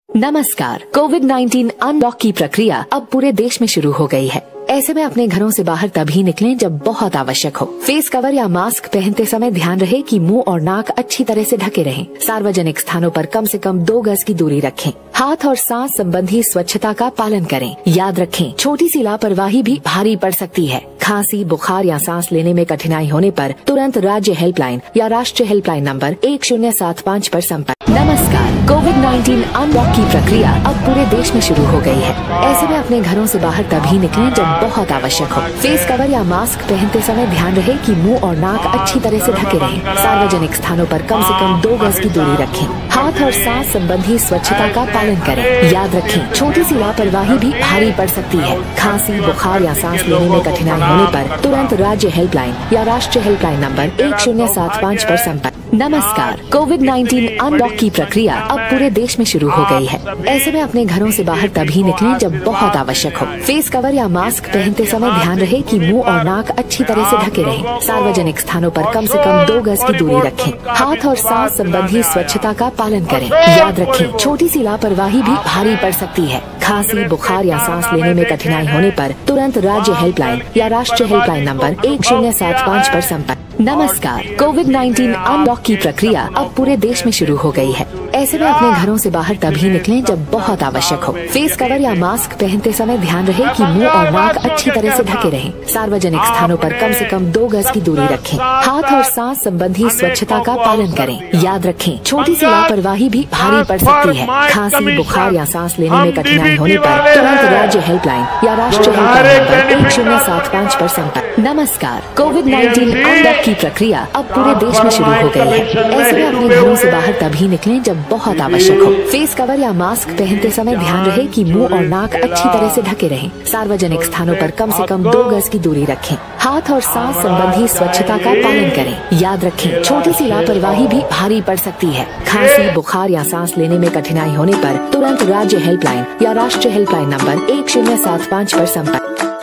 नमस्कार। कोविड-19 अनलॉक की प्रक्रिया अब पूरे देश में शुरू हो गई है। ऐसे में अपने घरों से बाहर तभी निकलें जब बहुत आवश्यक हो। फेस कवर या मास्क पहनते समय ध्यान रहे कि मुंह और नाक अच्छी तरह से ढके रहें। सार्वजनिक स्थानों पर कम से कम 2 गज की दूरी रखें। हाथ और सांस संबंधी स्वच्छता का पालन करें। याद रखें, छोटी सी लापरवाही भी भारी पड़ सकती है। खांसी, बुखार या सांस लेने में कठिनाई होने पर तुरंत राज्य हेल्पलाइन या राष्ट्रीय हेल्पलाइन नंबर 1075 पर संपर्क। नमस्कार। कोविड-19 अनलॉक की प्रक्रिया अब पूरे देश में शुरू हो गई है। ऐसे में अपने घरों से बाहर तभी निकलें जब बहुत आवश्यक हो। फेस कवर या मास्क पहनते समय ध्यान रहे कि मुंह और नाक अच्छी तरह से ढके रहें। सार्वजनिक स्थानों पर कम से कम 2 गज की दूरी रखें। हाथ और सांस संबंधी स्वच्छता का पालन करें। याद रखें, छोटी सी लापरवाही भी भारी पड़ सकती है। खांसी, बुखार या सांस लेने में कठिनाई होने पर तुरंत राज्य हेल्पलाइन या राष्ट्रीय हेल्पलाइन नंबर 1075 पर संपर्क। नमस्कार। कोविड-19 अनलॉक की प्रक्रिया अब पूरे देश में शुरू हो गई है। ऐसे में अपने घरों से बाहर तभी निकलें जब बहुत आवश्यक हो। फेस कवर या मास्क पहनते समय ध्यान रहे कि मुंह और नाक अच्छी तरह से ढके रहें। सार्वजनिक स्थानों पर कम से कम 2 गज की दूरी रखें। हाथ और सांस संबंधी स्वच्छता का पालन करें। याद रखें, छोटी सी लापरवाही भी भारी पड़ सकती है। खांसी, बुखार या सांस लेने में कठिनाई होने पर तुरंत राज्य हेल्पलाइन या राष्ट्रीय हेल्पलाइन नंबर 1075 पर संपर्क। नमस्कार। कोविड-19 अनलॉक की प्रक्रिया अब पूरे देश में शुरू हो गई है। ऐसे में अपने घरों से बाहर तभी निकलें जब बहुत आवश्यक हो। फेस कवर या मास्क पहनते समय ध्यान रहे कि मुंह और नाक अच्छी तरह से ढके रहें। सार्वजनिक स्थानों पर कम से कम 2 गज की दूरी रखें। हाथ और सांस संबंधी स्वच्छता का पालन करें। याद रखें, छोटी सी लापरवाही भी भारी पड़ सकती है। खांसी, बुखार या सांस लेने में कठिनाई होने पर तुरंत राज्य हेल्पलाइन या राष्ट्रीय हेल्पलाइन नंबर 1075 पर संपर्क। नमस्कार। कोविड-19 अनलॉक की प्रक्रिया अब पूरे देश में शुरू हो गई है। ऐसे में अपने घरों से बाहर तभी निकलें जब बहुत आवश्यक हो। फेस कवर या मास्क पहनते समय ध्यान रहे कि मुंह और नाक अच्छी तरह से ढके रहें। सार्वजनिक स्थानों पर कम से कम 2 गज की दूरी रखें। हाथ और सांस संबंधी स्वच्छता का पालन करें। याद रखें, छोटी सी लापरवाही भी भारी पड़ सकती है। खांसी, बुखार या सांस लेने में कठिनाई होने पर तुरंत राज्य हेल्पलाइन या राष्ट्रीय हेल्पलाइन नंबर 1075 पर संपर्क।